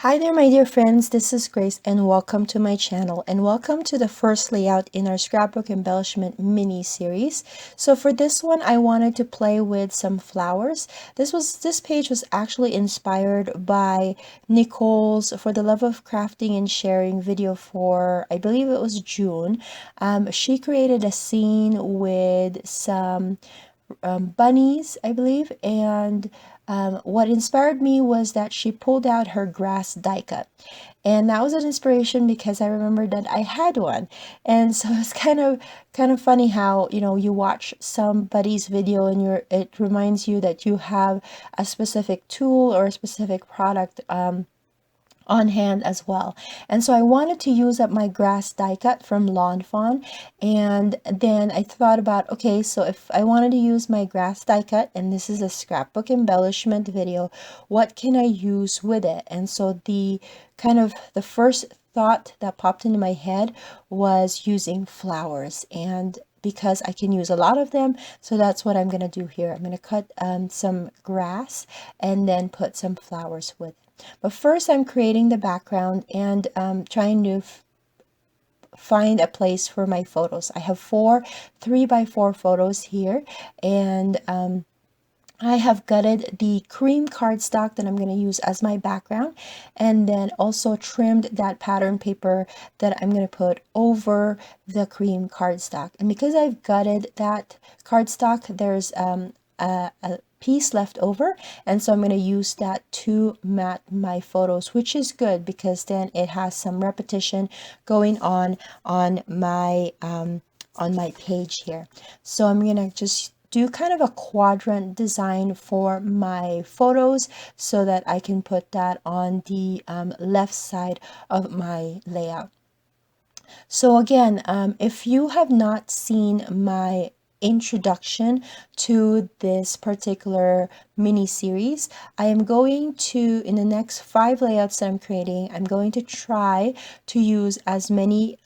Hi there, my dear friends. This is Grace, and welcome to my channel, and welcome to the first layout in our Scrapbook Embellishment mini series. So for this one, I wanted to play with some flowers. This page was actually inspired by Nicole's For the Love of Crafting and Sharing video for, I believe it was June. She created a scene with some bunnies, I believe, and what inspired me was that she pulled out her grass die cut, and that was an inspiration because I remembered that I had one. And so it's kind of funny how, you watch somebody's video and it reminds you that you have a specific tool or a specific product on hand as well. And so I wanted to use up my grass die cut from Lawn Fawn, and then I thought about, okay, so if I wanted to use my grass die cut, and this is a scrapbook embellishment video, what can I use with it? And so the first thought that popped into my head was using flowers, and because I can use a lot of them, so that's what I'm going to do here. I'm going to cut some grass and then put some flowers with it. But first, I'm creating the background and trying to find a place for my photos. I have 3x4 photos here, and I have gutted the cream cardstock that I'm going to use as my background, and then also trimmed that pattern paper that I'm going to put over the cream cardstock. And because I've gutted that cardstock, there's a piece left over, and so I'm going to use that to mat my photos, which is good because then it has some repetition going on my page here. So I'm going to just do kind of a quadrant design for my photos so that I can put that on the left side of my layout. So again, if you have not seen my introduction to this particular mini series, I am going to, in the next 5 layouts that I'm creating, I'm going to try to use as many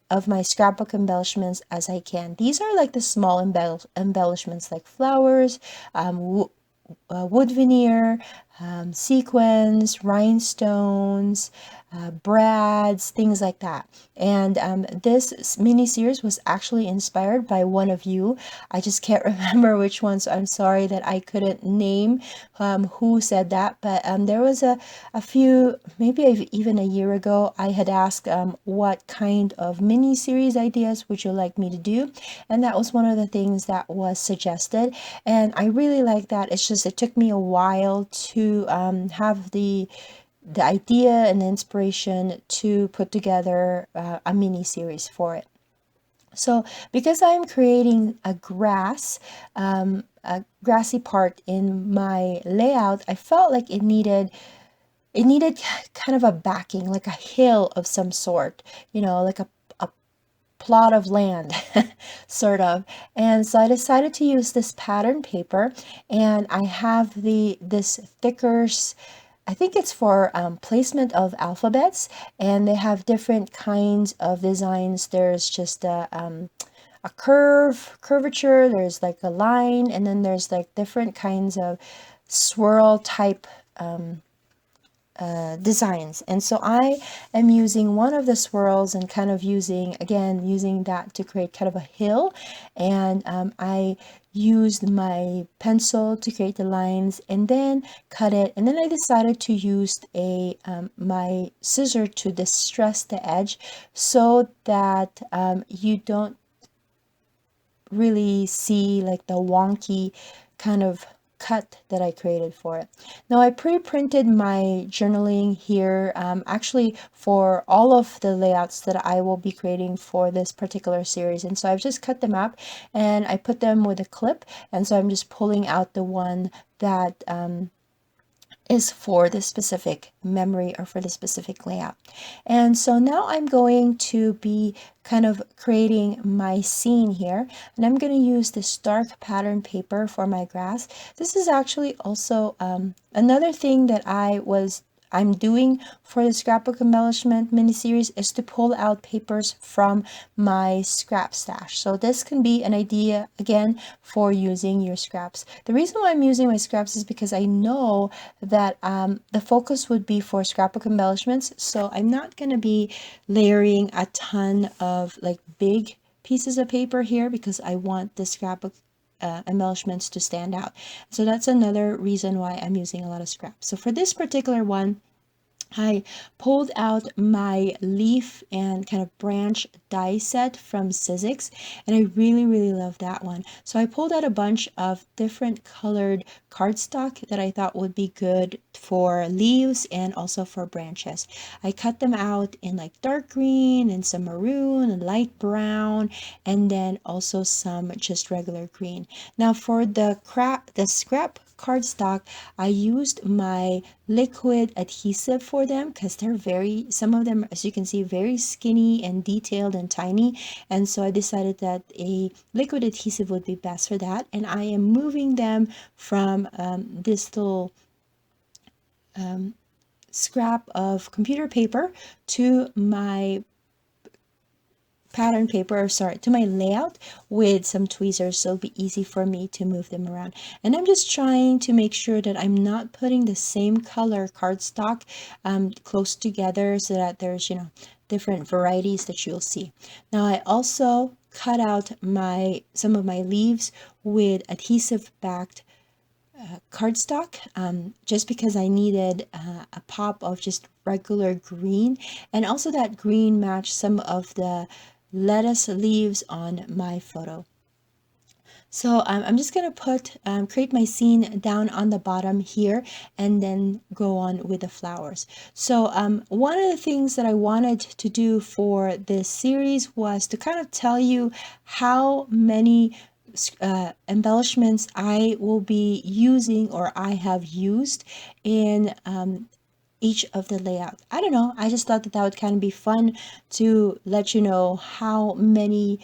of my scrapbook embellishments as I can. These are like the small embellishments like flowers, wood veneer, sequins, rhinestones, brads, things like that. And this mini series was actually inspired by one of you. I just can't remember which one, so I'm sorry that I couldn't name who said that. But there was a few, maybe even a year ago, I had asked what kind of mini series ideas would you like me to do, and that was one of the things that was suggested, and I really like that. It's just it took me a while to have the idea and the inspiration to put together a mini series for it. So because I'm creating a grassy part in my layout, I felt like it needed kind of a backing, like a hill of some sort, like a plot of land sort of. And so I decided to use this pattern paper, and I have this thicker, I think it's for placement of alphabets, and they have different kinds of designs. There's just a curvature, there's like a line, and then there's like different kinds of swirl type designs. And so I am using one of the swirls and kind of using that to create kind of a hill, and I used my pencil to create the lines and then cut it, and then I decided to use my scissor to distress the edge so that you don't really see like the wonky kind of cut that I created for it. Now I pre-printed my journaling here, actually for all of the layouts that I will be creating for this particular series, and so I've just cut them up and I put them with a clip, and so I'm just pulling out the one that is for the specific memory or for the specific layout. And so now I'm going to be kind of creating my scene here, and I'm going to use this dark pattern paper for my grass. This is actually also another thing that I I'm doing for the Scrapbook Embellishment mini-series is to pull out papers from my scrap stash. So this can be an idea, again, for using your scraps. The reason why I'm using my scraps is because I know that the focus would be for Scrapbook Embellishments. So I'm not going to be layering a ton of like big pieces of paper here because I want the Scrapbook embellishments to stand out. So that's another reason why I'm using a lot of scraps. So for this particular one, I pulled out my leaf and kind of branch die set from Sizzix, and I really love that one. So I pulled out a bunch of different colored cardstock that I thought would be good for leaves and also for branches. I cut them out in like dark green and some maroon and light brown, and then also some just regular green. Now for the scrap cardstock, I used my liquid adhesive for them because they're some of them, as you can see, very skinny and detailed and tiny, and so I decided that a liquid adhesive would be best for that. And I am moving them from this little scrap of computer paper to my pattern paper, or sorry, to my layout with some tweezers, so it'll be easy for me to move them around. And I'm just trying to make sure that I'm not putting the same color cardstock close together so that there's, you know, different varieties that you'll see. Now I also cut out some of my leaves with adhesive backed cardstock, just because I needed a pop of just regular green, and also that green matched some of the lettuce leaves on my photo. So I'm just going to create my scene down on the bottom here and then go on with the flowers. So one of the things that I wanted to do for this series was to kind of tell you how many embellishments I will be using or I have used in each of the layouts. I don't know, I just thought that that would kind of be fun to let you know how many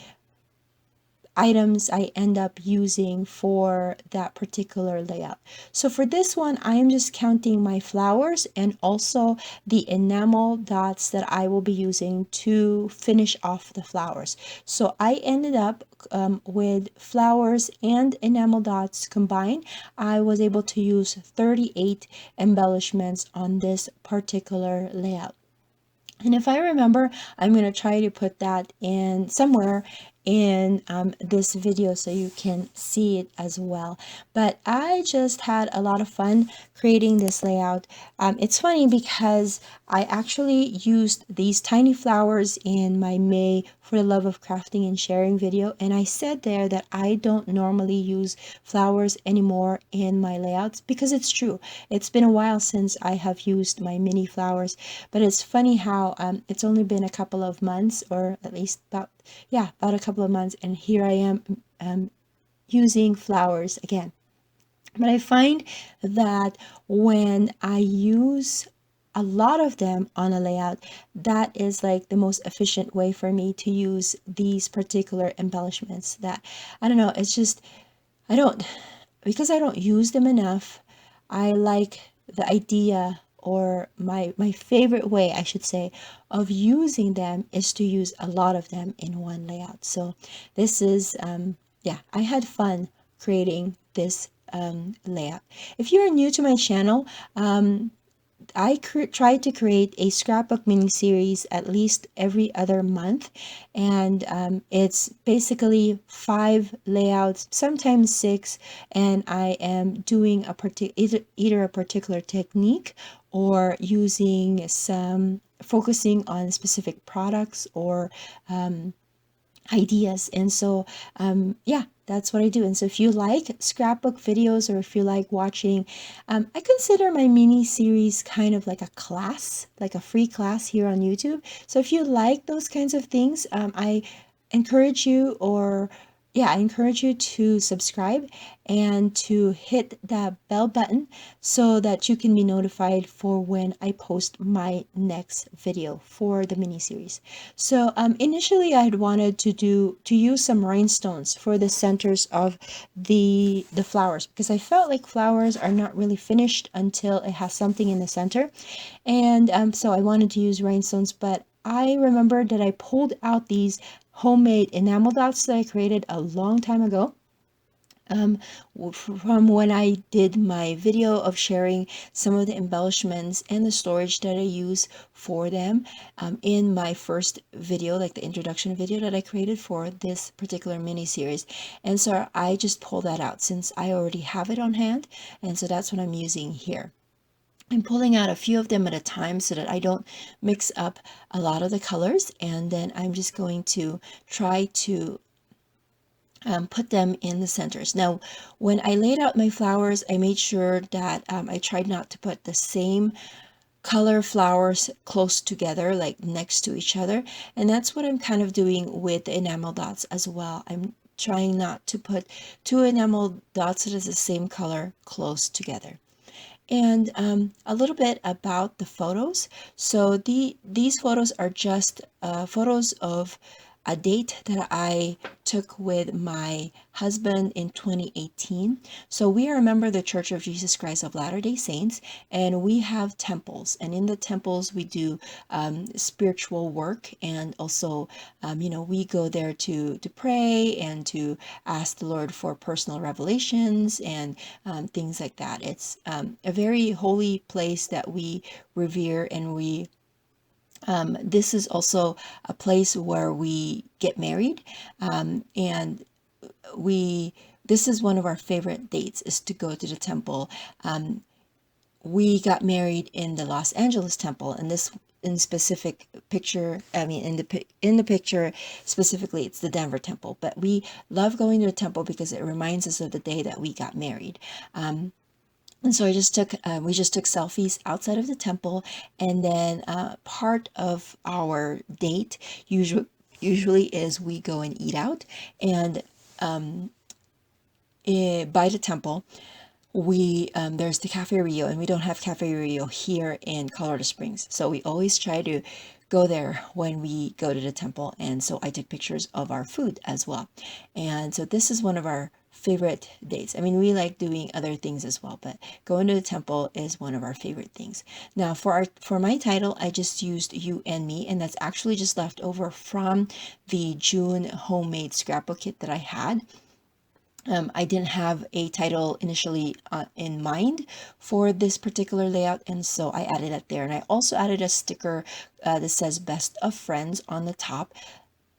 items I end up using for that particular layout. So for this one, I am just counting my flowers and also the enamel dots that I will be using to finish off the flowers. So I ended up with flowers and enamel dots combined, I was able to use 38 embellishments on this particular layout. And if I remember, I'm going to try to put that in somewhere in this video so you can see it as well. But I just had a lot of fun creating this layout. It's funny because I actually used these tiny flowers in my May for the Love of Crafting and Sharing video, and I said there that I don't normally use flowers anymore in my layouts because it's true. It's been a while since I have used my mini flowers, but it's funny how it's only been a couple of months, or at least about a couple of months, and here I am using flowers again. But I find that when I use a lot of them on a layout, that is like the most efficient way for me to use these particular embellishments. That, I don't know, it's just, because I don't use them enough, I like the idea, or my favorite way, I should say, of using them is to use a lot of them in one layout. So this is, I had fun creating this layout. If you are new to my channel, I try to create a scrapbook mini series at least every other month, and it's basically 5 layouts, sometimes 6, and I am doing either a particular technique or using focusing on specific products or ideas. And so that's what I do. And so if you like scrapbook videos, or if you like watching, I consider my mini series kind of like a class, like a free class here on YouTube. So if you like those kinds of things, I encourage you, or yeah, I encourage you to subscribe and to hit that bell button so that you can be notified for when I post my next video for the mini series. So initially I had wanted to use some rhinestones for the centers of the flowers, because I felt like flowers are not really finished until it has something in the center. And so I wanted to use rhinestones, but I remembered that I pulled out these homemade enamel dots that I created a long time ago. Um, from when I did my video of sharing some of the embellishments and the storage that I use for them in my first video, like the introduction video that I created for this particular mini series. And so I just pulled that out since I already have it on hand, and so that's what I'm using here. I'm pulling out a few of them at a time so that I don't mix up a lot of the colors, and then I'm just going to try to put them in the centers. Now, when I laid out my flowers, I made sure that I tried not to put the same color flowers close together, like next to each other, and that's what I'm kind of doing with the enamel dots as well. I'm trying not to put two enamel dots that is the same color close together. And a little bit about the photos. So these photos are just photos of a date that I took with my husband in 2018. So we are a member of the Church of Jesus Christ of Latter-day Saints, and we have temples. And in the temples, we do spiritual work, and also, we go there to pray and to ask the Lord for personal revelations and things like that. It's a very holy place that we revere, and this is also a place where we get married, and this is one of our favorite dates, is to go to the temple. We got married in the Los Angeles temple, and this in specific picture, in the picture specifically, it's the Denver temple, but we love going to the temple because it reminds us of the day that we got married. And so we just took selfies outside of the temple, and then part of our date usually is we go and eat out, and by the temple, there's the Cafe Rio, and we don't have Cafe Rio here in Colorado Springs, so we always try to go there when we go to the temple. And so I took pictures of our food as well, and so this is one of our favorite dates. I mean, we like doing other things as well, but going to the temple is one of our favorite things. Now, for my title, I just used You and Me, and that's actually just left over from the June homemade scrapbook kit that I had. I didn't have a title initially in mind for this particular layout, and so I added it there. And I also added a sticker that says Best of Friends on the top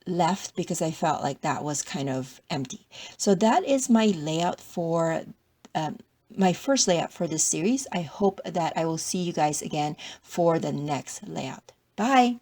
left, because I felt like that was kind of empty. So that is my layout for my first layout for this series. I hope that I will see you guys again for the next layout. Bye!